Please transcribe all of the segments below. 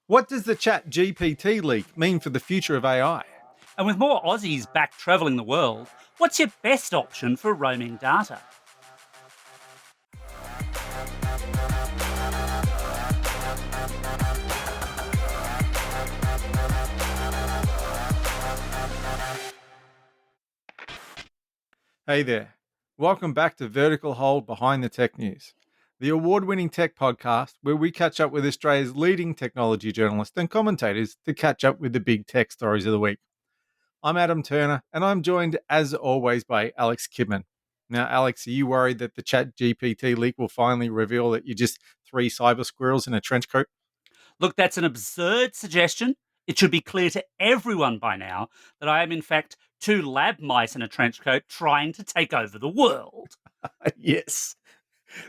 What does the ChatGPT leak mean for the future of AI? And with more Aussies back travelling the world, what's your best option for roaming data? Hey there. Welcome back to Vertical Hold Behind the Tech News, the award-winning tech podcast where we catch up with Australia's leading technology journalists and commentators to catch up with the big tech stories of the week. I'm Adam Turner, and I'm joined, as always, by Alex Kidman. Now, Alex, are you worried that the ChatGPT leak will finally reveal that you're just three cyber squirrels in a trench coat? Look, that's an absurd suggestion. It should be clear to everyone by now that I am, in fact, two lab mice in a trench coat trying to take over the world. Yes.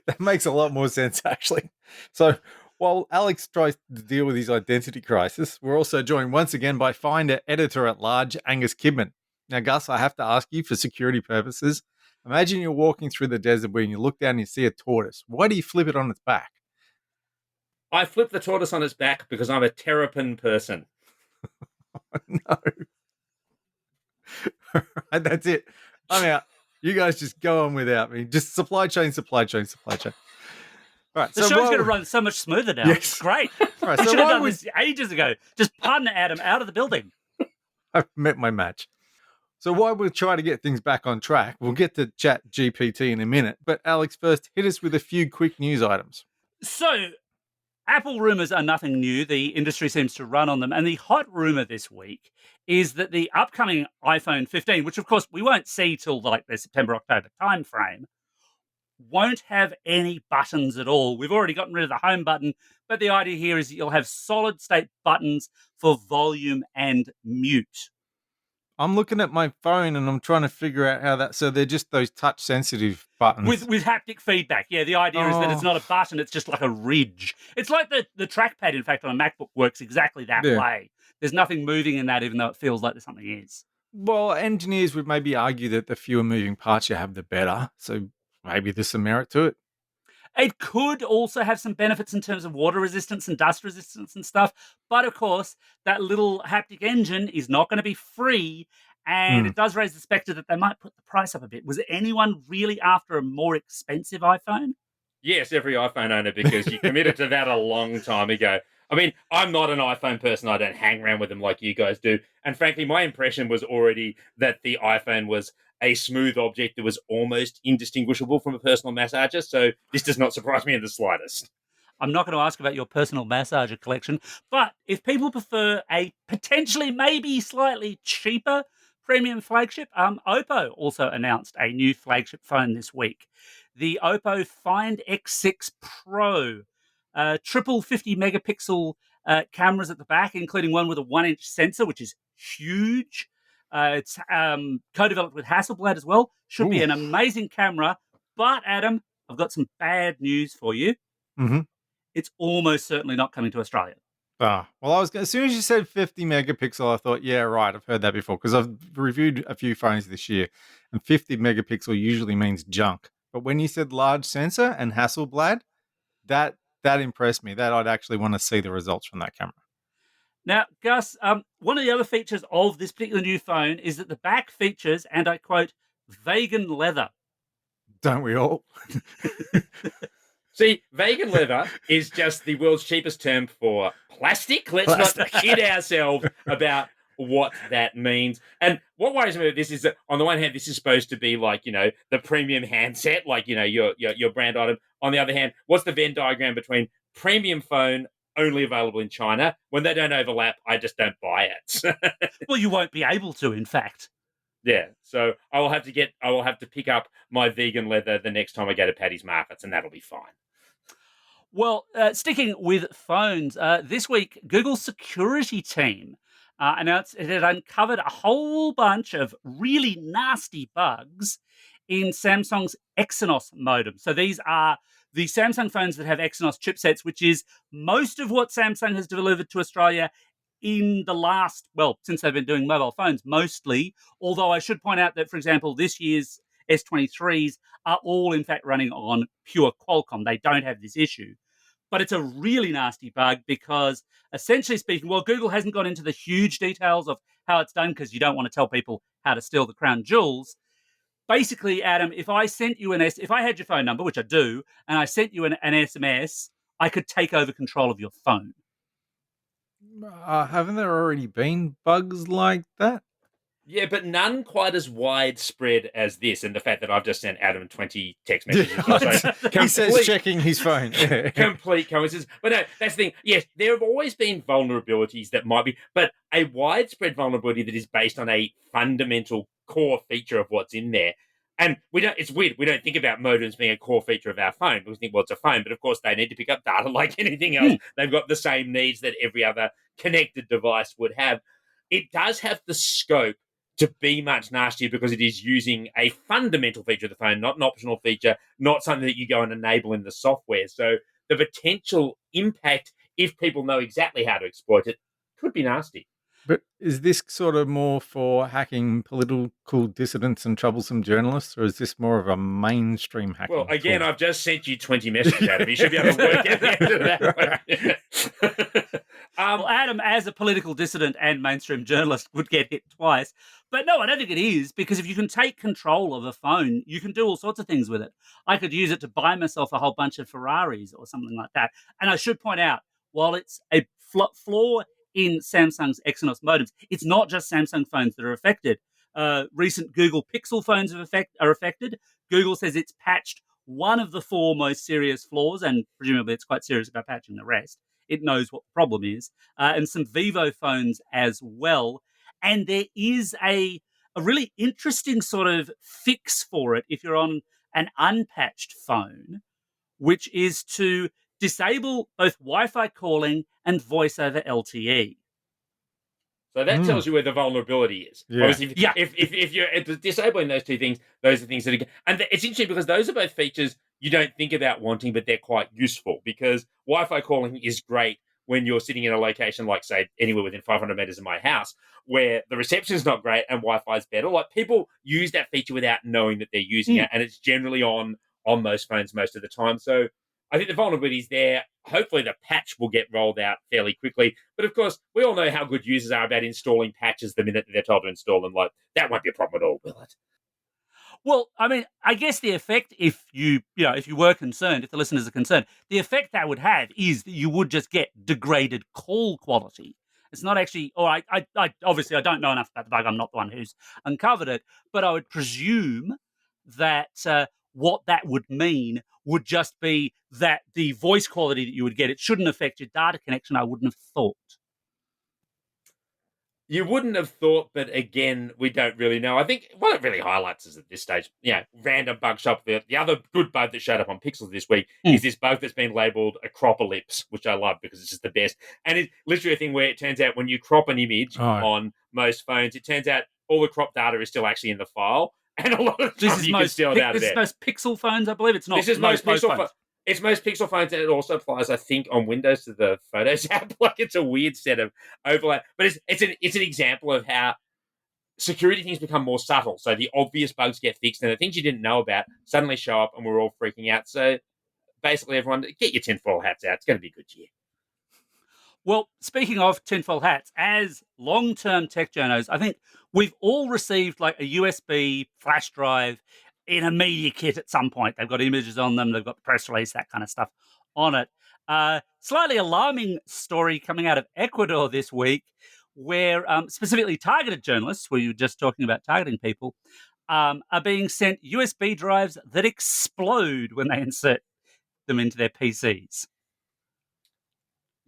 That makes a lot more sense, actually. So, while Alex tries to deal with his identity crisis, we're also joined once again by Finder editor at large, Angus Kidman. Now, Gus, I have to ask you for security purposes. Imagine you're walking through the desert where you look down and you see a tortoise. Why do you flip it on its back? I flip the tortoise on its back because I'm a terrapin person. No. All right, that's it. I'm out. You guys just go on without me. Just supply chain. All right. The show's going to run so much smoother now. Yes. It's great. All right, We so should have why done would this ages ago. Just pun Adam out of the building. I've met my match? So while we'll try to get things back on track, we'll get to Chat GPT in a minute. But Alex, first, hit us with a few quick news items. So, Apple rumours are nothing new. The industry seems to run on them. And the hot rumour this week is that the upcoming iPhone 15, which of course we won't see till like the September-October timeframe, won't have any buttons at all. We've already gotten rid of the home button, but the idea here is that you'll have solid state buttons for volume and mute. I'm looking at my phone and I'm trying to figure out how that. So they're just those touch sensitive buttons. With haptic feedback. Yeah, the idea is that it's not a button, it's just like a ridge. It's like the trackpad, in fact, on a MacBook works exactly that way. There's nothing moving in that, even though it feels like there's something is. Well, engineers would maybe argue that the fewer moving parts you have, the better. So maybe there's some merit to it. It could also have some benefits in terms of water resistance and dust resistance and stuff. But of course, that little haptic engine is not going to be free. And it does raise the specter that they might put the price up a bit. Was anyone really after a more expensive iPhone? Yes, every iPhone owner, because you committed to that a long time ago. I mean, I'm not an iPhone person. I don't hang around with them like you guys do. And frankly, my impression was already that the iPhone was a smooth object that was almost indistinguishable from a personal massager. So this does not surprise me in the slightest. I'm not going to ask about your personal massager collection, but if people prefer a potentially maybe slightly cheaper premium flagship, Oppo also announced a new flagship phone this week. The Oppo Find X6 Pro, triple 50 megapixel cameras at the back, including one with a 1-inch sensor, which is huge. It's co-developed with Hasselblad as well. Should be an amazing camera. But, Adam, I've got some bad news for you. Mm-hmm. It's almost certainly not coming to Australia. Well, as soon as you said 50 megapixel, I thought, yeah, right, I've heard that before because I've reviewed a few phones this year, and 50 megapixel usually means junk. But when you said large sensor and Hasselblad, that impressed me. That I'd actually want to see the results from that camera. Now, Gus, one of the other features of this particular new phone is that the back features, and I quote, vegan leather. Don't we all? See, vegan leather is just the world's cheapest term for plastic. Let's not kid ourselves about what that means. And what worries me about this is that, on the one hand, this is supposed to be like, the premium handset, like, your brand item. On the other hand, what's the Venn diagram between premium phone only available in China? When they don't overlap, I just don't buy it. Well, you won't be able to, in fact. Yeah, so I will have to pick up my vegan leather the next time I go to Paddy's Markets, and that'll be fine. Well, sticking with phones, this week, Google's security team announced it had uncovered a whole bunch of really nasty bugs in Samsung's Exynos modem. So these are the Samsung phones that have Exynos chipsets, which is most of what Samsung has delivered to Australia in the last, since they've been doing mobile phones mostly. Although I should point out that, for example, this year's S23s are all, in fact, running on pure Qualcomm. They don't have this issue. But it's a really nasty bug because, essentially speaking, well, Google hasn't gone into the huge details of how it's done because you don't want to tell people how to steal the crown jewels. Basically, Adam, if I sent you if I had your phone number, which I do, and I sent you an SMS, I could take over control of your phone. Haven't there already been bugs like that? Yeah, but none quite as widespread as this, and the fact that I've just sent Adam 20 text messages or so. He says checking his phone. Complete coincidence. But no, that's the thing. Yes, there have always been vulnerabilities that might be, but a widespread vulnerability that is based on a fundamental core feature of what's in there. And it's weird, we don't think about modems being a core feature of our phone. We think, well, it's a phone, but of course they need to pick up data like anything else. They've got the same needs that every other connected device would have. It does have the scope to be much nastier because it is using a fundamental feature of the phone, not an optional feature, not something that you go and enable in the software. So the potential impact, if people know exactly how to exploit it, could be nasty. But is this sort of more for hacking political dissidents and troublesome journalists, or is this more of a mainstream hacking? Well, again, tool? I've just sent you 20 messages, Adam. You should be able to work out the answer to that. Well, Adam, as a political dissident and mainstream journalist, would get hit twice. But no, I don't think it is, because if you can take control of a phone, you can do all sorts of things with it. I could use it to buy myself a whole bunch of Ferraris or something like that. And I should point out, while it's a flaw in Samsung's Exynos modems, it's not just Samsung phones that are affected. Recent Google Pixel phones are affected. Google says it's patched one of the 4 most serious flaws, and presumably it's quite serious about patching the rest. It knows what the problem is, and some Vivo phones as well. And there is a really interesting sort of fix for it if you're on an unpatched phone, which is to disable both Wi-Fi calling and voice over LTE. So that tells you where the vulnerability is. Yeah. Obviously, if you're disabling those 2 things, those are things that are... And it's interesting because those are both features you don't think about wanting, but they're quite useful, because Wi-Fi calling is great when you're sitting in a location like, say, anywhere within 500 meters of my house, where the reception is not great and Wi-Fi is better. Like, people use that feature without knowing that they're using it, and it's generally on most phones most of the time. So I think the vulnerability is there. Hopefully the patch will get rolled out fairly quickly. But of course, we all know how good users are about installing patches the minute that they're told to install them. Like, that won't be a problem at all, will it? Well, I mean, I guess the effect, if you were concerned, if the listeners are concerned, the effect that would have is that you would just get degraded call quality. It's not actually, I obviously I don't know enough about the bug. I'm not the one who's uncovered it, but I would presume that what that would mean would just be that the voice quality that you would get, it shouldn't affect your data connection, I wouldn't have thought. You wouldn't have thought, but again, we don't really know. I think what it really highlights is at this stage, random bug shop. The other good bug that showed up on Pixels this week is this bug that's been labeled Acropolis, which I love because it's just the best. And it's literally a thing where it turns out when you crop an image on most phones, it turns out all the crop data is still actually in the file. And a lot of the time you can steal it out of there. This is most Pixel phones, I believe. It's not. This is most Pixel phones. It's most Pixel phones, and it also applies, I think, on Windows to the Photos app. Like, it's a weird set of overlap, but it's an example of how security things become more subtle. So the obvious bugs get fixed, and the things you didn't know about suddenly show up, and we're all freaking out. So basically, everyone, get your tinfoil hats out. It's going to be a good year. Well, speaking of tinfoil hats, as long-term tech journos, I think we've all received like a USB flash drive in a media kit at some point. They've got images on them, they've got the press release, that kind of stuff on it. Slightly alarming story coming out of Ecuador this week, where specifically targeted journalists, where you were just talking about targeting people, are being sent USB drives that explode when they insert them into their PCs.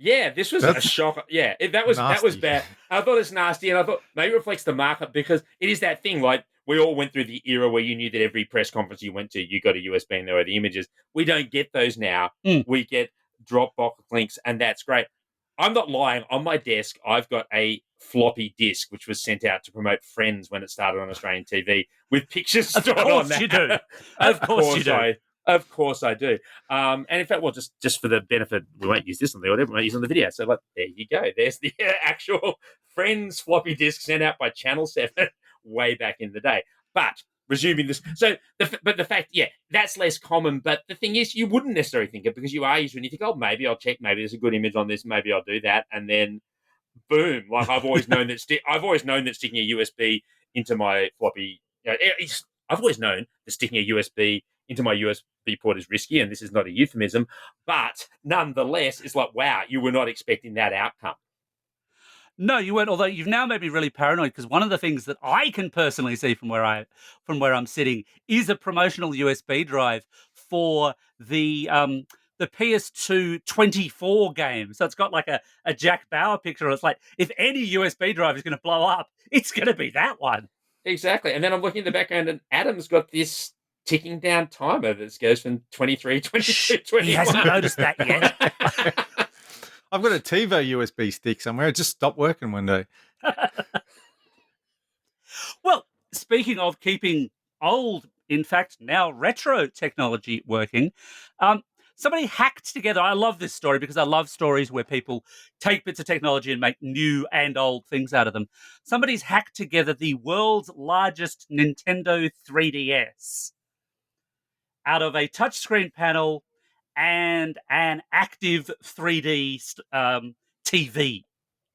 Yeah, this was a shock. Yeah, that was bad. I thought it's nasty, and I thought maybe it reflects the market, because it is that thing, like, we all went through the era where you knew that every press conference you went to, you got a USB and there were the images. We don't get those now. We get Dropbox links, and that's great. I'm not lying. On my desk, I've got a floppy disk, which was sent out to promote Friends when it started on Australian TV, with pictures stored on that. Of course you do. Of course you do. Of course I do. And in fact, well, just for the benefit, we won't use this on the audio, we won't use it on the video. So, like, there you go. There's the actual Friends floppy disk sent out by Channel 7 way back in the day. But resuming this. So, but the fact, yeah, that's less common. But the thing is, you wouldn't necessarily think it because you are usually, you think, oh, maybe I'll check, maybe there's a good image on this, maybe I'll do that, and then boom. Like I've always known that sticking a USB into my floppy. I've always known that sticking a USB into my USB port is risky, and this is not a euphemism. But nonetheless, it's like, wow, you were not expecting that outcome. No, you weren't. Although you've now made me really paranoid because one of the things that I can personally see from where I'm sitting is a promotional USB drive for the PS2 24 game. So it's got like a Jack Bauer picture. It's like if any USB drive is going to blow up, it's going to be that one. Exactly. And then I'm looking in the background, and Adam's got this ticking down timer that goes from 23, 22, 21. He hasn't noticed that yet. I've got a TiVo USB stick somewhere. It just stopped working one day. Well, speaking of keeping old, in fact, now retro technology working, somebody hacked together. I love this story because I love stories where people take bits of technology and make new and old things out of them. Somebody's hacked together the world's largest Nintendo 3DS out of a touchscreen panel and an active 3D TV.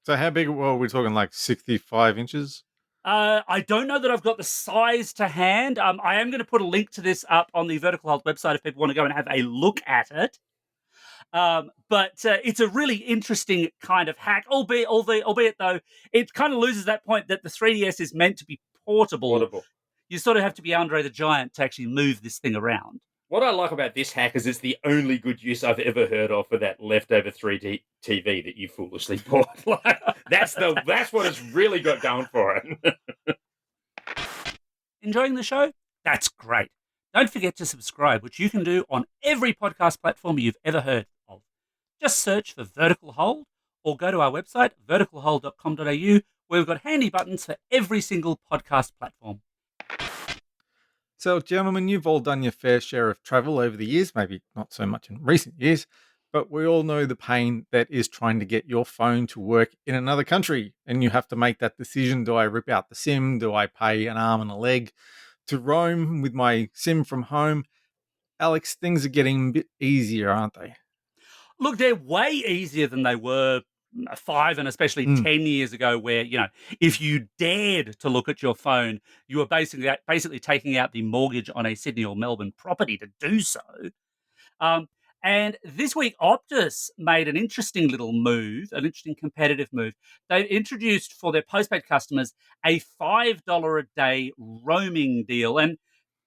So how big? Well, we're talking like 65 inches. I don't know that I've got the size to hand. I am going to put a link to this up on the Vertical Hold website if people want to go and have a look at it. But it's a really interesting kind of hack, albeit though, it kind of loses that point that the 3DS is meant to be portable. You sort of have to be Andre the Giant to actually move this thing around. What I like about this hack is it's the only good use I've ever heard of for that leftover 3D TV that you foolishly bought. Like, that's what it's really got going for it. Enjoying the show? That's great. Don't forget to subscribe, which you can do on every podcast platform you've ever heard of. Just search for Vertical Hold or go to our website, verticalhold.com.au, where we've got handy buttons for every single podcast platform. So, gentlemen, you've all done your fair share of travel over the years, maybe not so much in recent years, but we all know the pain that is trying to get your phone to work in another country. And you have to make that decision. Do I rip out the SIM? Do I pay an arm and a leg to roam with my SIM from home? Alex, things are getting a bit easier, aren't they? Look, they're way easier than they were 5 and especially 10 years ago, where, if you dared to look at your phone, you were basically taking out the mortgage on a Sydney or Melbourne property to do so. And this week, Optus made an interesting little move, an interesting competitive move. They introduced for their postpaid customers a $5 a day roaming deal. And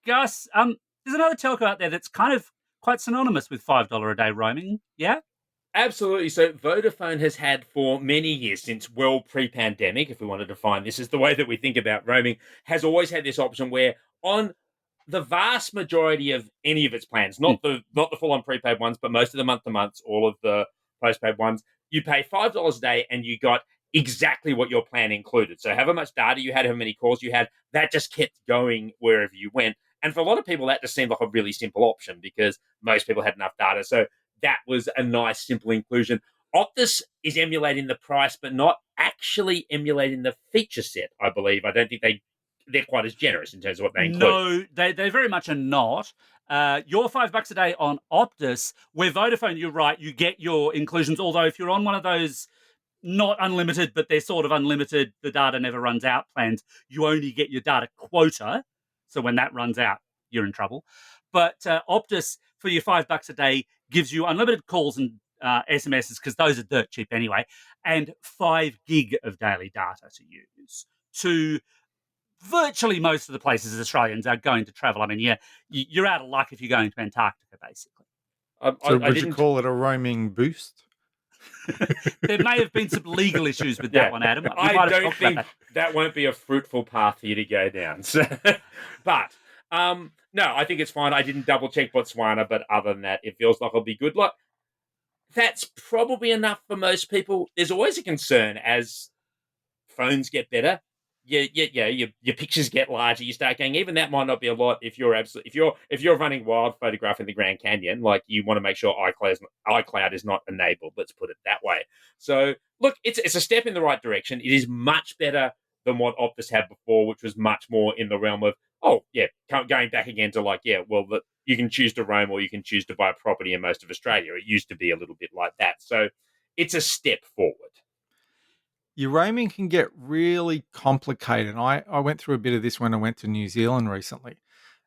Gus, there's another telco out there that's kind of quite synonymous with $5 a day roaming, yeah? Absolutely. So Vodafone has had for many years, since well pre-pandemic, if we want to define this as the way that we think about roaming, has always had this option where on the vast majority of any of its plans, not the full-on prepaid ones, but most of the month-to-months, all of the postpaid ones, you pay $5 a day and you got exactly what your plan included. So however much data you had, how many calls you had, that just kept going wherever you went. And for a lot of people, that just seemed like a really simple option because most people had enough data. So that was a nice, simple inclusion. Optus is emulating the price, but not actually emulating the feature set, I believe. I don't think they're quite as generous in terms of what they include. No, they very much are not. Your $5 a day on Optus, where Vodafone, you're right, you get your inclusions. Although if you're on one of those not unlimited, but they're sort of unlimited, the data never runs out plans, you only get your data quota. So when that runs out, you're in trouble. But Optus, for your $5 a day, gives you unlimited calls and SMSs, because those are dirt cheap anyway, and 5 gig of daily data to use to virtually most of the places Australians are going to travel. I mean, you're out of luck if you're going to Antarctica, basically. So would you call it a roaming boost? There may have been some legal issues with that one, Adam. I don't think that won't be a fruitful path for you to go down. So, but no, I think it's fine. I didn't double check Botswana, but other than that, it feels like it'll be good. Look, that's probably enough for most people. There's always a concern as phones get better. Your pictures get larger. You start going. Even that might not be a lot if you're running wild photograph in the Grand Canyon. Like, you want to make sure iCloud is not enabled. Let's put it that way. So look, it's a step in the right direction. It is much better than what Optus had before, which was much more in the realm of oh yeah, going back again to like, yeah, well, you can choose to roam or you can choose to buy a property in most of Australia. It used to be a little bit like that. So it's a step forward. Your roaming can get really complicated. I went through a bit of this when I went to New Zealand recently.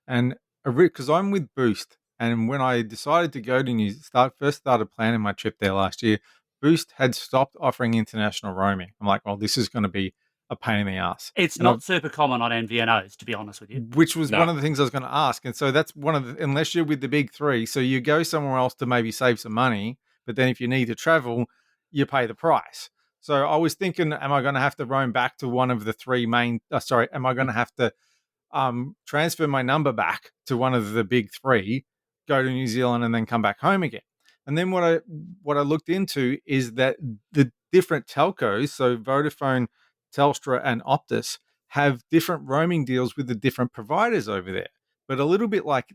And because I'm with Boost, and when I decided to go to first started planning my trip there last year, Boost had stopped offering international roaming. I'm like, well, this is going to be a pain in the ass. It's And not super common on MVNOs, to be honest with you. which was No. one of the things I was going to ask. And so that's one of the, unless you're with the big three, so you go somewhere else to maybe save some money, but then if you need to travel, you pay the price. So I was thinking, am I going to have to roam back to one of the three main? Am I going to have to transfer my number back to one of the big three, go to New Zealand, and then come back home again? And then what I looked into is that the different telcos, so Vodafone, Telstra, and Optus, have different roaming deals with the different providers over there. But a little bit like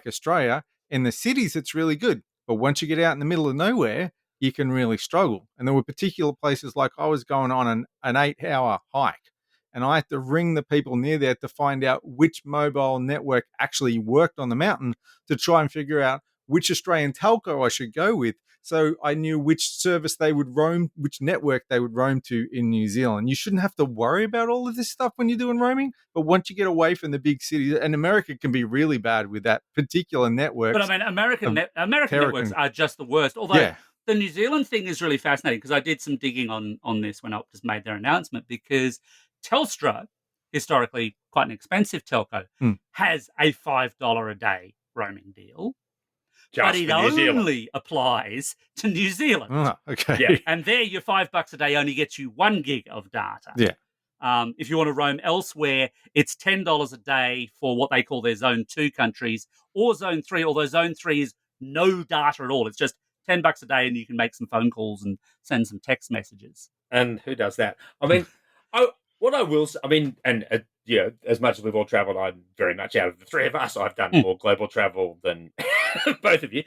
Australia, in the cities it's really good, but once you get out in the middle of nowhere, you can really struggle. And there were particular places, like I was going on an 8-hour hike, and I had to ring the people near there to find out which mobile network actually worked on the mountain to try and figure out which Australian telco I should go with, so I knew which service they would roam, which network they would roam to in New Zealand. You shouldn't have to worry about all of this stuff when you're doing roaming, but once you get away from the big cities, and America can be really bad with that particular network. But I mean, American networks are just the worst. Although Yeah. the New Zealand thing is really fascinating, because I did some digging on this when Optus made their announcement, because Telstra, historically quite an expensive telco, has a $5 a day roaming deal, but it only applies to New Zealand. Oh, okay. Yeah. And there, your $5 a day only gets you 1 gig of data. Yeah. If you want to roam elsewhere, it's $10 a day for what they call their Zone 2 countries, or Zone 3, although Zone 3 is no data at all. It's just $10 a day, and you can make some phone calls and send some text messages. And who does that? I mean, what I will say, I mean, and as much as we've all travelled, I'm very much out of the three of us. I've done more global travel than both of you,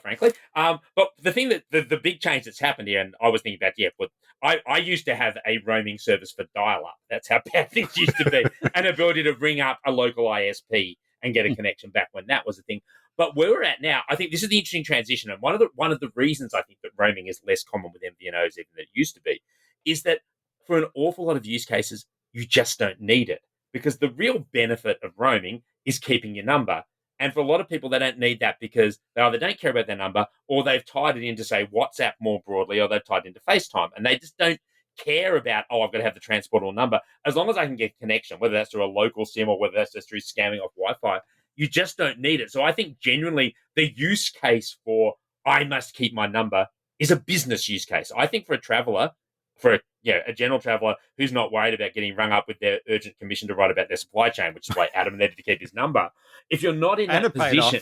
frankly. But the thing the big change that's happened here, and I was thinking about, I used to have a roaming service for dial-up. That's how bad things used to be. An ability to ring up a local ISP and get a connection back when that was a thing. But where we're at now, I think this is the interesting transition. And one of the reasons I think that roaming is less common with MVNOs even than it used to be is that for an awful lot of use cases, you just don't need it. Because the real benefit of roaming is keeping your number. And for a lot of people, they don't need that because they either don't care about their number, or they've tied it into, say, WhatsApp more broadly, or they've tied it into FaceTime. And they just don't care about, I've got to have the transportable number. As long as I can get connection, whether that's through a local SIM or whether that's just through scamming off Wi-Fi, you just don't need it. So I think genuinely the use case for I must keep my number is a business use case. I think for a traveler, a general traveller who's not worried about getting rung up with their urgent commission to write about their supply chain, which is why Adam needed to keep his number. If you're not in that position,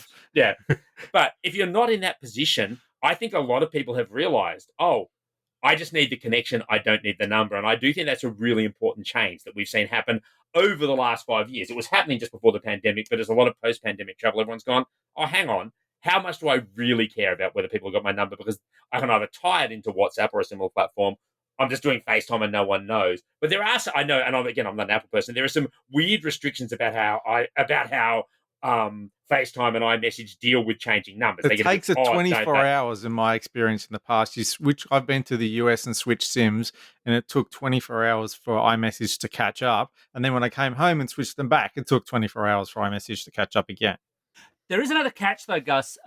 but if you're not in that position, I think a lot of people have realised, I just need the connection, I don't need the number. And I do think that's a really important change that we've seen happen over the last 5 years. It was happening just before the pandemic, but as a lot of post-pandemic travel, everyone's gone, hang on, how much do I really care about whether people got my number? Because I can either tie it into WhatsApp or a similar platform. I'm just doing FaceTime and no one knows. But there are, I know, and I'm not an Apple person, there are some weird restrictions about how FaceTime and iMessage deal with changing numbers. It takes 24 hours in my experience in the past. I've been to the US and switched SIMs, and it took 24 hours for iMessage to catch up. And then when I came home and switched them back, it took 24 hours for iMessage to catch up again. There is another catch, though, Gus,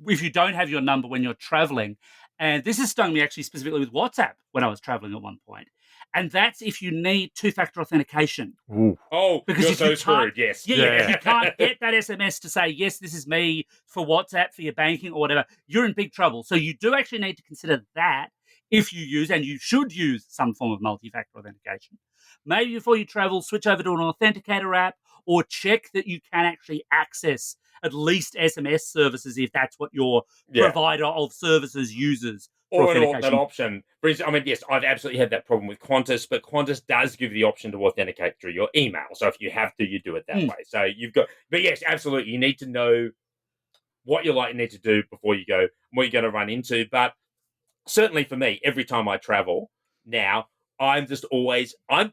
if you don't have your number when you're traveling. And this has stung me actually specifically with WhatsApp when I was traveling at one point. And that's if you need two-factor authentication. Ooh. Oh, because you're so screwed, yes. Yeah. You can't get that SMS to say, yes, this is me for WhatsApp, for your banking or whatever. You're in big trouble. So you do actually need to consider that if you use, and you should use, some form of multi-factor authentication. Maybe before you travel, switch over to an authenticator app, or check that you can actually access at least SMS services if that's what your provider of services uses. Or that option. For instance, I mean, yes, I've absolutely had that problem with Qantas, but Qantas does give you the option to authenticate through your email. So if you have to, you do it that way. So but yes, absolutely. You need to know what you need to do before you go, what you're going to run into. But certainly for me, every time I travel now, I'm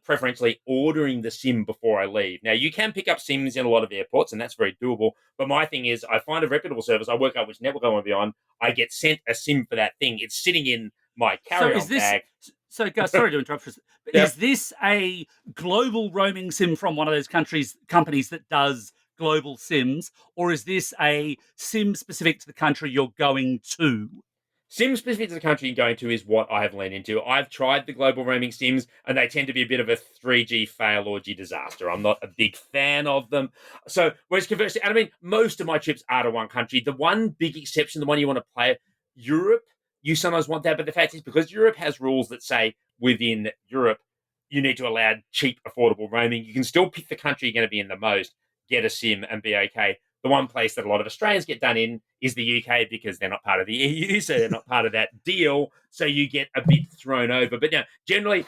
preferentially ordering the SIM before I leave. Now, you can pick up SIMs in a lot of airports, and that's very doable. But my thing is, I find a reputable service. I work out which network I want to be on. I get sent a SIM for that thing. It's sitting in my carry-on bag. So, guys, sorry to interrupt. But Yep. is this a global roaming SIM from one of those companies that does global SIMs, or is this a SIM specific to the country you're going to? SIM specific to the country you're going to is what I have leaned into. I've tried the global roaming SIMs, and they tend to be a bit of a 3G fail orgy disaster. I'm not a big fan of them. So, whereas conversely, and I mean, most of my trips are to one country. The one big exception, the one you want to play, Europe, you sometimes want that. But the fact is, because Europe has rules that say within Europe, you need to allow cheap, affordable roaming, you can still pick the country you're going to be in the most, get a SIM, and be okay. The one place that a lot of Australians get done in is the UK because they're not part of the EU, so they're not part of that deal. So you get a bit thrown over. But now, generally,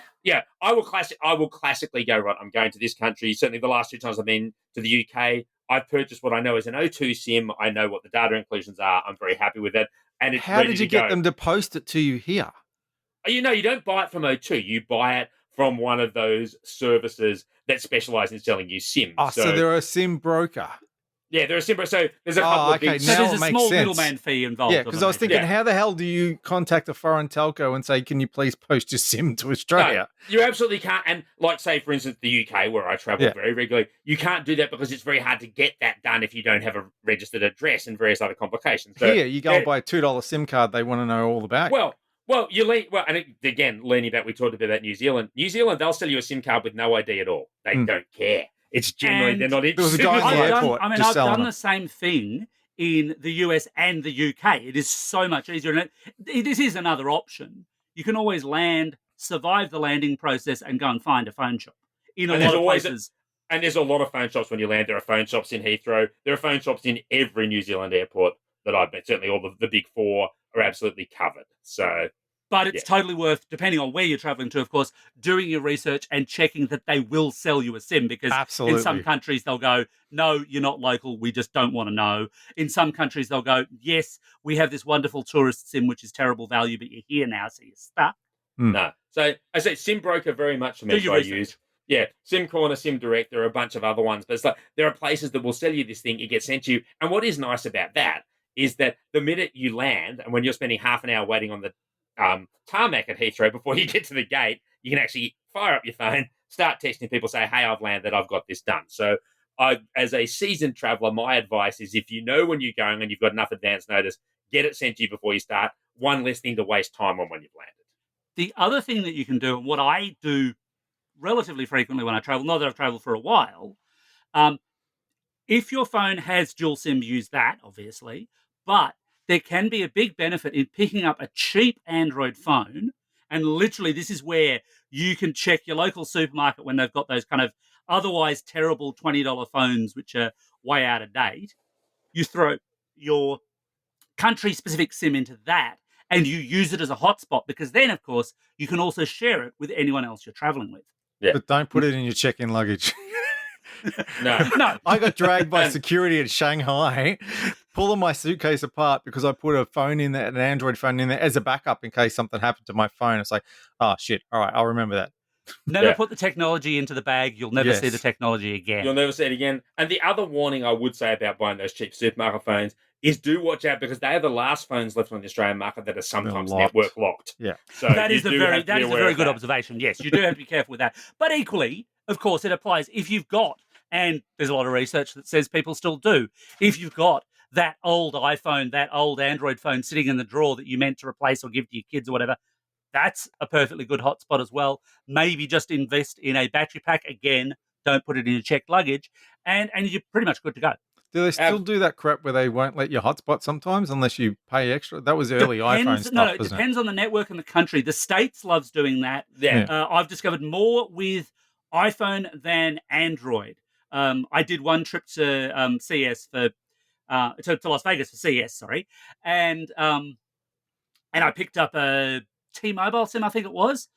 I will classically go, right, I'm going to this country. Certainly the last 2 times I've been to the UK, I've purchased what I know is an O2 SIM. I know what the data inclusions are. I'm very happy with it. And it's How did you get them to post it to you here? You don't buy it from O2. You buy it from one of those services that specialize in selling you SIMs. Oh, so they're a SIM broker. Yeah, they're a SIM broker. So there's a couple of big... So there's a small middleman fee involved. Yeah, because I was thinking, how the hell do you contact a foreign telco and say, can you please post your SIM to Australia? No, you absolutely can't. And like, say, for instance, the UK, where I travel very regularly, you can't do that because it's very hard to get that done if you don't have a registered address and various other complications. So, here, you go and buy a $2 SIM card, they want to know all about you. And again, leaning back, we talked about New Zealand. New Zealand, they'll sell you a SIM card with no ID at all. They don't care. It's generally, they're not interested. There was a guy in the airport. I've done the same thing in the US and the UK. It is so much easier. And this is another option. You can always land, survive the landing process, and go and find a phone shop in a lot of places. And there's a lot of phone shops when you land. There are phone shops in Heathrow. There are phone shops in every New Zealand airport that I've been. Certainly all the big 4 are absolutely covered. So... But it's totally worth, depending on where you're traveling to, of course, doing your research and checking that they will sell you a SIM. Because in some countries, they'll go, no, you're not local. We just don't want to know. In some countries, they'll go, yes, we have this wonderful tourist SIM, which is terrible value, but you're here now, so you're stuck. No. So I say SIM broker very much for me I use. Yeah, SIM Corner, SIM Direct, there are a bunch of other ones. But it's like there are places that will sell you this thing. It gets sent to you. And what is nice about that is that the minute you land, and when you're spending half an hour waiting on the tarmac at Heathrow before you get to the gate, you can actually fire up your phone, start texting people, say, hey, I've landed, I've got this done. So as a seasoned traveler, my advice is if you know when you're going and you've got enough advance notice, get it sent to you before you start. One less thing to waste time on when you've landed. The other thing that you can do, and what I do relatively frequently when I travel, not that I've traveled for a while, if your phone has dual SIM, use that, obviously, but there can be a big benefit in picking up a cheap Android phone. And literally, this is where you can check your local supermarket when they've got those kind of otherwise terrible $20 phones, which are way out of date. You throw your country-specific SIM into that, and you use it as a hotspot, because then, of course, you can also share it with anyone else you're traveling with. Yeah. But don't put it in your check-in luggage. No. I got dragged by security at Shanghai, pulling my suitcase apart because I put a phone in there, an Android phone in there as a backup in case something happened to my phone. It's like, oh shit! All right, I'll remember that. Never put the technology into the bag. You'll never see the technology again. You'll never see it again. And the other warning I would say about buying those cheap supermarket phones is do watch out, because they are the last phones left on the Australian market that are sometimes network locked. Yeah. So that is a very good observation. Yes, you do have to be careful with that. But equally, of course, it applies if you've got, and there's a lot of research that says people still do, if you've got that old iPhone, that old Android phone sitting in the drawer that you meant to replace or give to your kids or whatever, that's a perfectly good hotspot as well. Maybe just invest in a battery pack. Again, don't put it in your checked luggage, and you're pretty much good to go. Do they still do that crap where they won't let you hotspot sometimes unless you pay extra? That was early iPhone stuff, No, it depends on the network and the country. The States loves doing that. Yeah. I've discovered more with iPhone than Android. I did one trip to CES to Las Vegas for CES, sorry, and I picked up a T-Mobile SIM, I think it was,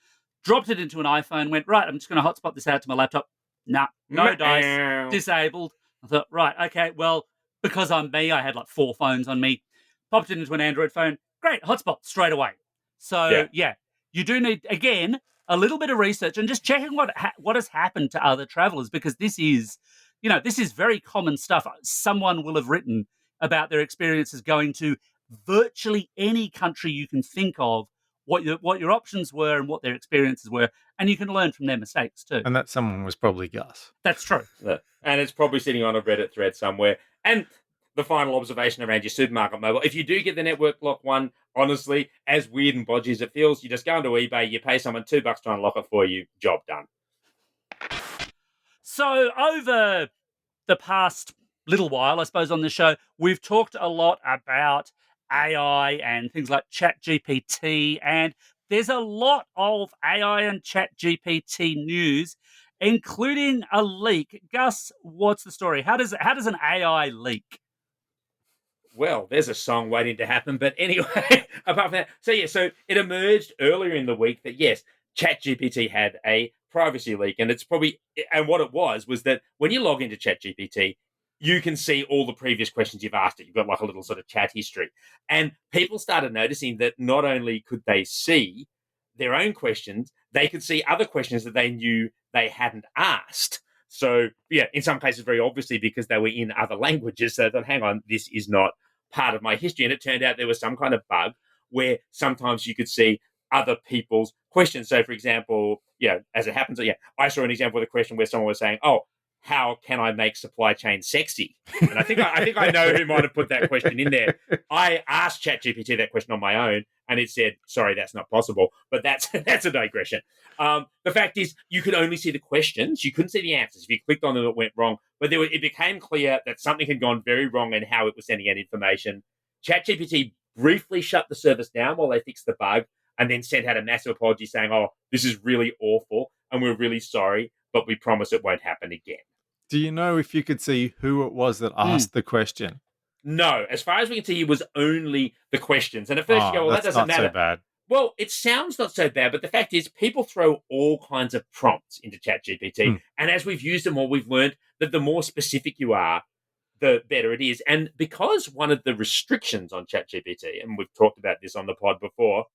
dropped it into an iPhone, went, right, I'm just going to hotspot this out to my laptop. Nah, no dice, disabled. I thought, right, okay, well, because I'm me, I had like 4 phones on me, popped it into an Android phone, great, hotspot straight away. So, yeah, you do need, again, a little bit of research and just checking what has happened to other travelers, because this is very common stuff. Someone will have written about their experiences going to virtually any country you can think of, what your options were and what their experiences were, and you can learn from their mistakes too. And that someone was probably Gus. That's true. Yeah. And it's probably sitting on a Reddit thread somewhere. And the final observation around your supermarket mobile, if you do get the network lock one, honestly, as weird and bodgy as it feels, you just go onto eBay, you pay someone $2 to unlock it for you, job done. So over the past little while, I suppose, on the show, we've talked a lot about AI and things like ChatGPT, and there's a lot of AI and ChatGPT news, including a leak. Gus, what's the story? How does an AI leak? Well, there's a song waiting to happen. But anyway, apart from that, so it emerged earlier in the week that, yes, ChatGPT had a privacy leak. And what it was that when you log into ChatGPT, you can see all the previous questions you've asked it. You've got like a little sort of chat history. And people started noticing that not only could they see their own questions, they could see other questions that they knew they hadn't asked. So, yeah, in some cases, very obviously, because they were in other languages. So that, hang on, this is not part of my history. And it turned out there was some kind of bug where sometimes you could see other people's questions. So, for example, as it happens, I saw an example of a question where someone was saying, "Oh, how can I make supply chain sexy?" And I think I know who might have put that question in there. I asked ChatGPT that question on my own, and it said, "Sorry, that's not possible." But that's a digression. The fact is, you could only see the questions. You couldn't see the answers. If you clicked on them, it went wrong. But it became clear that something had gone very wrong in how it was sending out information. ChatGPT briefly shut the service down while they fixed the bug, and then sent out a massive apology saying, "Oh, this is really awful, and we're really sorry, but we promise it won't happen again." Do you know if you could see who it was that asked the question? No, as far as we can see, it was only the questions. And at first you go, well, that that's doesn't not matter. so bad. Well, it sounds not so bad, but the fact is people throw all kinds of prompts into ChatGPT. And as we've used them all, we've learned that the more specific you are, the better it is. And because one of the restrictions on ChatGPT, and we've talked about this on the pod before,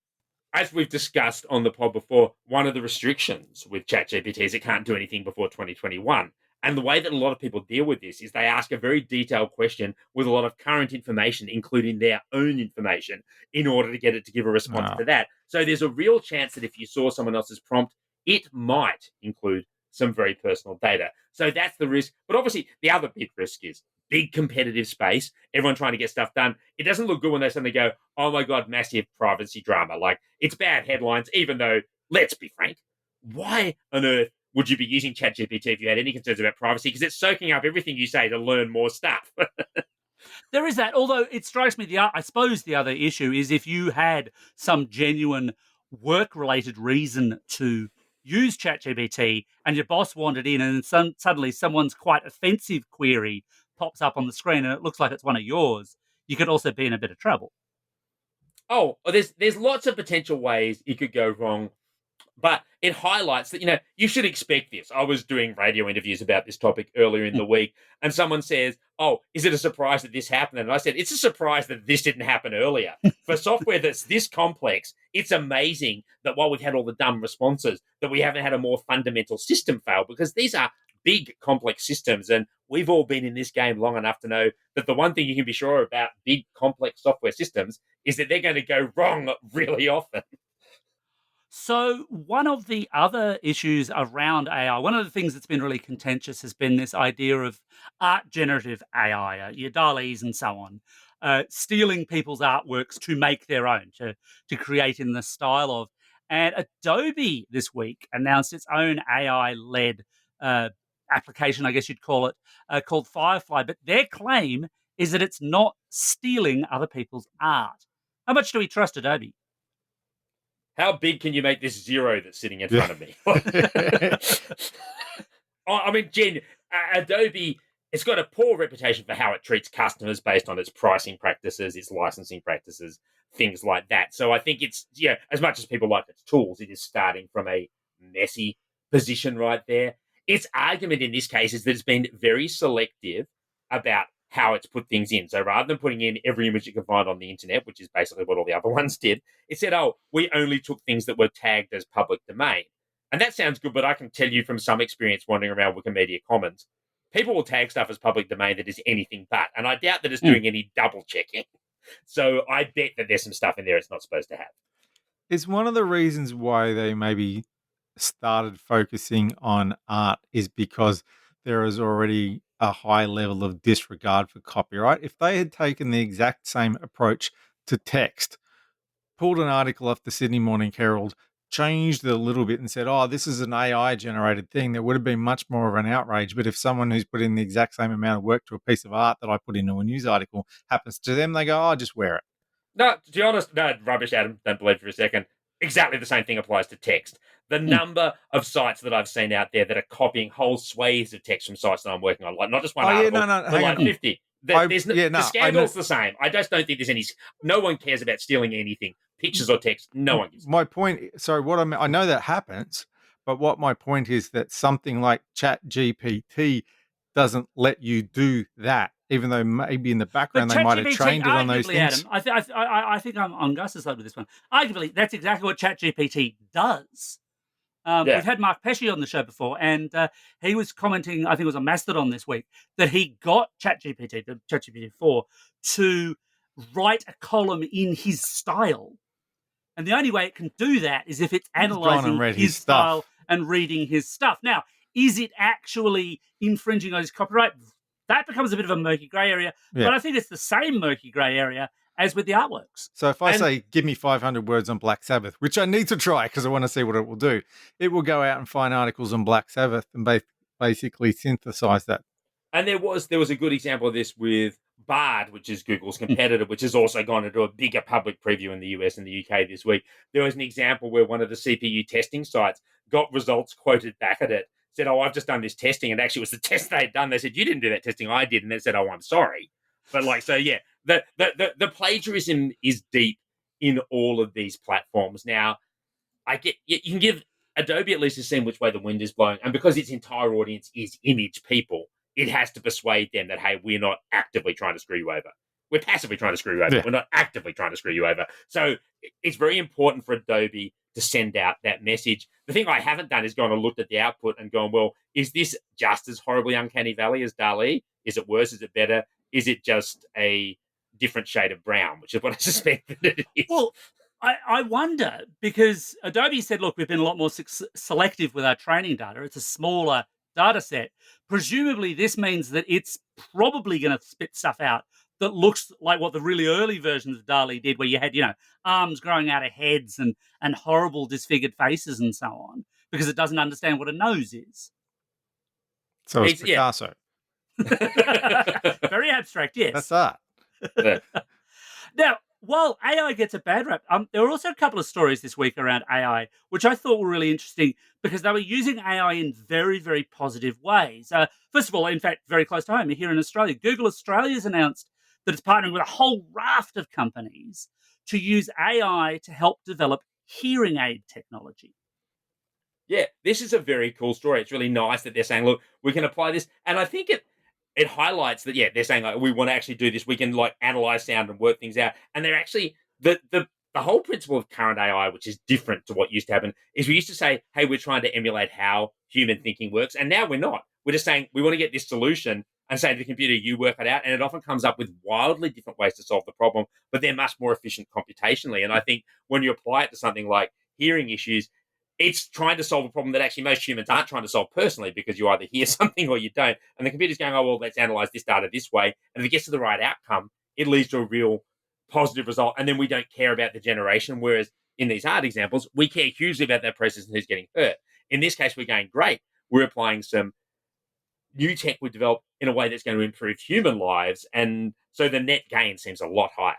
as we've discussed on the pod before, one of the restrictions with ChatGPT is it can't do anything before 2021. And the way that a lot of people deal with this is they ask a very detailed question with a lot of current information, including their own information, in order to get it to give a response to that. So there's a real chance that if you saw someone else's prompt, it might include some very personal data. So that's the risk. But obviously, the other big risk is big competitive space, everyone trying to get stuff done. It doesn't look good when they suddenly go, "Oh my God, massive privacy drama." Like, it's bad headlines, even though, let's be frank, why on earth would you be using ChatGPT if you had any concerns about privacy? Because it's soaking up everything you say to learn more stuff. There is that, although it strikes me, I suppose the other issue is if you had some genuine work-related reason to use ChatGPT and your boss wandered in and suddenly someone's quite offensive query pops up on the screen and it looks like it's one of yours, you could also be in a bit of trouble. Oh, there's lots of potential ways it could go wrong. But it highlights that, you should expect this. I was doing radio interviews about this topic earlier in the week, and someone says, "Oh, is it a surprise that this happened?" And I said, "It's a surprise that this didn't happen earlier." For software that's this complex, it's amazing that while we've had all the dumb responses, that we haven't had a more fundamental system fail, because these are big, complex systems, and we've all been in this game long enough to know that the one thing you can be sure about big, complex software systems is that they're going to go wrong really often. So one of the other issues around AI, one of the things that's been really contentious has been this idea of art generative AI, your DALL-Es and so on, stealing people's artworks to make their own, to create in the style of. And Adobe this week announced its own AI-led application, I guess you'd call it, called Firefly. But their claim is that it's not stealing other people's art. How much do we trust Adobe? How big can you make this zero that's sitting in front of me? I mean, Jen, Adobe, it's got a poor reputation for how it treats customers based on its pricing practices, its licensing practices, things like that. So I think it's, as much as people like its tools, it is starting from a messy position right there. Its argument in this case is that it's been very selective about how it's put things in. So rather than putting in every image you can find on the internet, which is basically what all the other ones did, it said, "Oh, we only took things that were tagged as public domain." And that sounds good, but I can tell you from some experience wandering around Wikimedia Commons, people will tag stuff as public domain that is anything but. And I doubt that it's doing any double checking. So I bet that there's some stuff in there it's not supposed to have. It's one of the reasons why they maybe started focusing on art is because there is already a high level of disregard for copyright. If they had taken the exact same approach to text, pulled an article off the Sydney Morning Herald, changed it a little bit and said, oh, this is an AI generated thing, there would have been much more of an outrage. But if someone who's put in the exact same amount of work to a piece of art that I put into a news article happens to them, they go, oh, just wear it. No, to be honest, no, rubbish, Adam. Don't believe for a second. Exactly the same thing applies to text. The number of sites that I've seen out there that are copying whole swathes of text from sites that I'm working on, like not just one article, but like 50. The scandal's the same. I just don't think there's any. No one cares about stealing anything, pictures or text. No one gives. My point. So what I know that happens, but what my point is that something like ChatGPT doesn't let you do that, even though maybe in the background they might have trained it on those things. Adam, I think I'm on Gus's side with this one. Arguably, that's exactly what ChatGPT does. We've had Mark Pesce on the show before, and he was commenting, I think it was on Mastodon this week, that he got ChatGPT, the ChatGPT-4, to write a column in his style. And the only way it can do that is if it's analysing his style and reading his stuff. Now, is it actually infringing on his copyright? That becomes a bit of a murky grey area, but I think it's the same murky grey area as with the artworks. So if I say, give me 500 words on Black Sabbath, which I need to try because I want to see what it will do, it will go out and find articles on Black Sabbath and basically synthesize that. And there was a good example of this with Bard, which is Google's competitor, which has also gone into a bigger public preview in the US and the UK this week. There was an example where one of the CPU testing sites got results quoted back at it, said, oh, I've just done this testing, and actually it was the test they had done. They said, you didn't do that testing, I did. And they said, oh, I'm sorry. But the plagiarism is deep in all of these platforms. Now, you can give Adobe at least a sense which way the wind is blowing. And because its entire audience is image people, it has to persuade them that, hey, we're not actively trying to screw you over. We're passively trying to screw you over. Yeah. We're not actively trying to screw you over. So it's very important for Adobe to send out that message. The thing I haven't done is gone and looked at the output and gone, well, is this just as horribly uncanny valley as DALL-E? Is it worse? Is it better? Is it just a different shade of brown, which is what I suspect that it is? Well, I wonder, because Adobe said, look, we've been a lot more selective with our training data. It's a smaller data set. Presumably, this means that it's probably going to spit stuff out that looks like what the really early versions of DALL-E did, where you had, arms growing out of heads and horrible disfigured faces and so on, because it doesn't understand what a nose is. So it's Picasso. Very abstract, yes. That's art. Now, while AI gets a bad rap, there were also a couple of stories this week around AI, which I thought were really interesting because they were using AI in very, very positive ways. First of all, in fact, very close to home, here in Australia, Google Australia's announced that it's partnering with a whole raft of companies to use AI to help develop hearing aid technology. Yeah, this is a very cool story. It's really nice that they're saying, look, we can apply this. And I think it highlights that, they're saying, like, we want to actually do this. We can, like, analyze sound and work things out. And they're actually, the whole principle of current AI, which is different to what used to happen, is we used to say, hey, we're trying to emulate how human thinking works. And now we're not. We're just saying, we want to get this solution and say to the computer, you work it out. And it often comes up with wildly different ways to solve the problem, but they're much more efficient computationally. And I think when you apply it to something like hearing issues, it's trying to solve a problem that actually most humans aren't trying to solve personally, because you either hear something or you don't. And the computer's going, oh, well, let's analyze this data this way. And if it gets to the right outcome, it leads to a real positive result. And then we don't care about the generation. Whereas in these art examples, we care hugely about that process and who's getting hurt. In this case, we're going, great. We're applying some new tech we developed in a way that's going to improve human lives. And so the net gain seems a lot higher.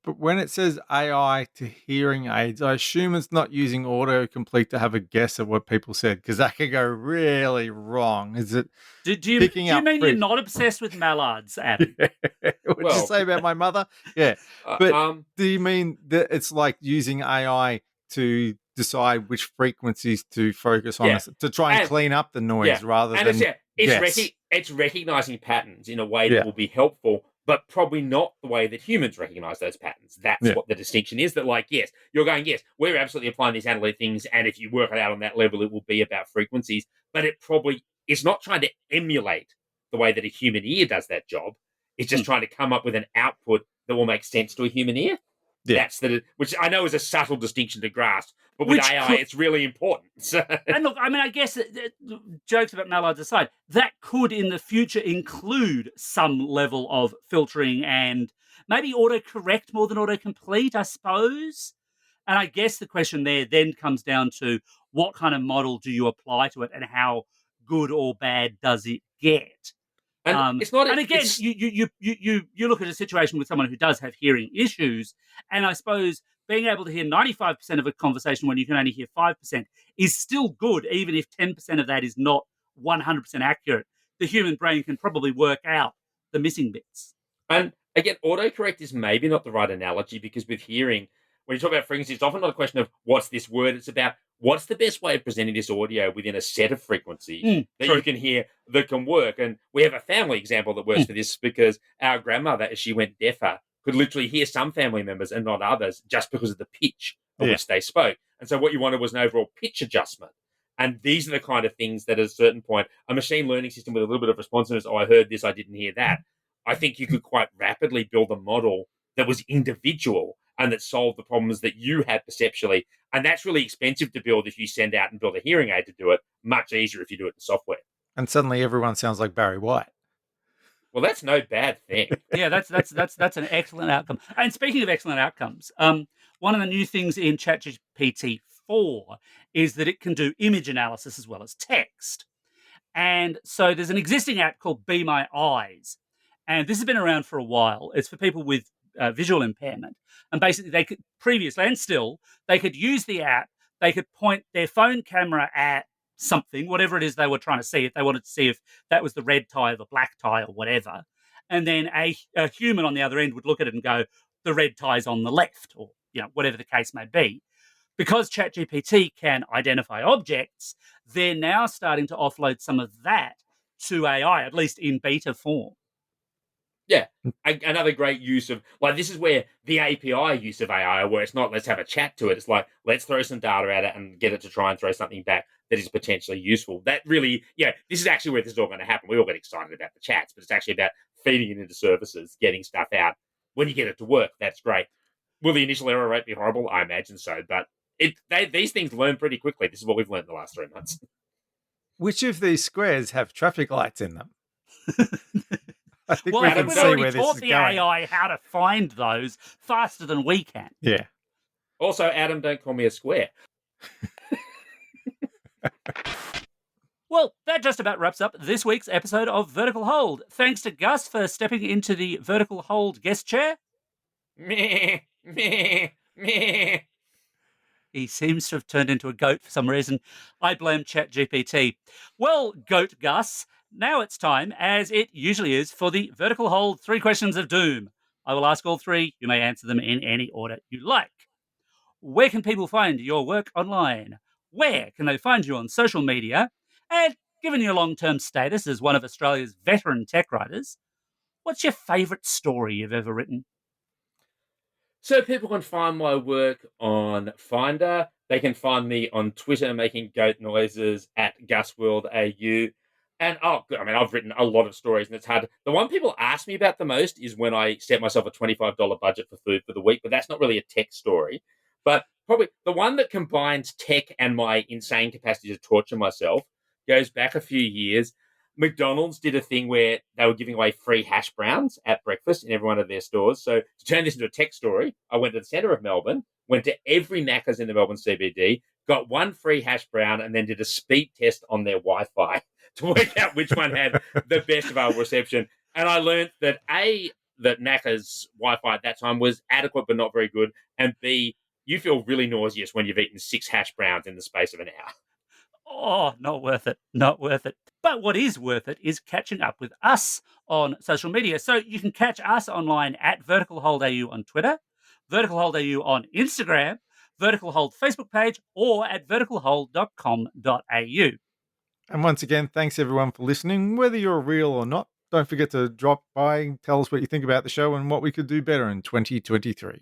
But when it says AI to hearing aids, I assume it's not using autocomplete to have a guess at what people said, because that could go really wrong. Is it? Do you mean you're not obsessed with mallards, Adam? What did you say about my mother? Yeah. But do you mean that it's like using AI to decide which frequencies to focus on, to try and clean up the noise rather than it's recognizing patterns in a way that will be helpful, but probably not the way that humans recognize those patterns. That's Yeah. what the distinction is. That, like, yes, you're going, yes, we're absolutely applying these analytic things, and if you work it out on that level, it will be about frequencies, but it probably is not trying to emulate the way that a human ear does that job. It's just trying to come up with an output that will make sense to a human ear. Yeah. That's which I know is a subtle distinction to grasp, but with Which AI, it's really important. So, And look, I mean, I guess jokes about mallards aside, that could in the future include some level of filtering and maybe autocorrect more than autocomplete, I suppose. And I guess the question there then comes down to what kind of model do you apply to it and how good or bad does it get? and it's not. And again, It's you look at a situation with someone who does have hearing issues, and I suppose being able to hear 95% of a conversation when you can only hear 5% is still good, even if 10% of that is not 100% accurate. The human brain can probably work out the missing bits. And again, autocorrect is maybe not the right analogy because with hearing, when you talk about frequency, it's often not a question of what's this word. It's about what's the best way of presenting this audio within a set of frequencies that True. you can hear that can work. And we have a family example that works for this because our grandmother, as she went deafer, could literally hear some family members and not others just because of the pitch at which they spoke. And so what you wanted was an overall pitch adjustment. And these are the kind of things that at a certain point, a machine learning system with a little bit of responsiveness, oh, I heard this, I didn't hear that. I think you could quite rapidly build a model that was individual and that solved the problems that you had perceptually. And that's really expensive to build if you send out and build a hearing aid to do it. Much easier if you do it in software. And suddenly everyone sounds like Barry White. Well, that's no bad thing. Yeah, that's an excellent outcome. And speaking of excellent outcomes, one of the new things in ChatGPT 4 is that it can do image analysis as well as text. And so there's an existing app called Be My Eyes, and this has been around for a while. It's for people with visual impairment, and basically they could previously and still they could use the app. They could point their phone camera at something, whatever it is they were trying to see. If they wanted to see if that was the red tie or the black tie or whatever, and then a human on the other end would look at it and go, "The red tie's on the left," or whatever the case may be. Because ChatGPT can identify objects, they're now starting to offload some of that to AI, at least in beta form. Yeah. Another great use of, like, this is where the API use of AI, where it's not let's have a chat to it. It's like, let's throw some data at it and get it to try and throw something back that is potentially useful. That really, this is actually where this is all going to happen. We all get excited about the chats, but it's actually about feeding it into services, getting stuff out. When you get it to work, that's great. Will the initial error rate be horrible? I imagine so, but these things learn pretty quickly. This is what we've learned the last 3 months. Which of these squares have traffic lights in them? I think Well, we I think can we've see already where this taught is the going. AI how to find those faster than we can. Yeah. Also, Adam, don't call me a square. Well, that just about wraps up this week's episode of Vertical Hold. Thanks to Gus for stepping into the Vertical Hold guest chair. Meh, meh, meh. He seems to have turned into a goat for some reason. I blame ChatGPT. Well, Goat Gus, now it's time, as it usually is, for the Vertical Hold 3 Questions of Doom. I will ask all 3. You may answer them in any order you like. Where can people find your work online? Where can they find you on social media? And given your long-term status as one of Australia's veteran tech writers, what's your favourite story you've ever written? So people can find my work on Finder. They can find me on Twitter making goat noises at GusWorldAU. And I've written a lot of stories, and it's hard. The one people ask me about the most is when I set myself a $25 budget for food for the week, but that's not really a tech story. But probably the one that combines tech and my insane capacity to torture myself goes back a few years. McDonald's did a thing where they were giving away free hash browns at breakfast in every one of their stores. So to turn this into a tech story, I went to the centre of Melbourne, went to every Macca's in the Melbourne CBD, got one free hash brown, and then did a speed test on their Wi-Fi to work out which one had the best available reception. And I learned that A, that Macca's Wi-Fi at that time was adequate but not very good, and B, you feel really nauseous when you've eaten 6 hash browns in the space of an hour. Oh, not worth it. Not worth it. But what is worth it is catching up with us on social media. So you can catch us online at Vertical Hold AU on Twitter, Vertical Hold AU on Instagram, Vertical Hold Facebook page, or at verticalhold.com.au. And once again, thanks everyone for listening. Whether you're real or not, Don't forget to drop by, tell us what you think about the show and what we could do better in 2023.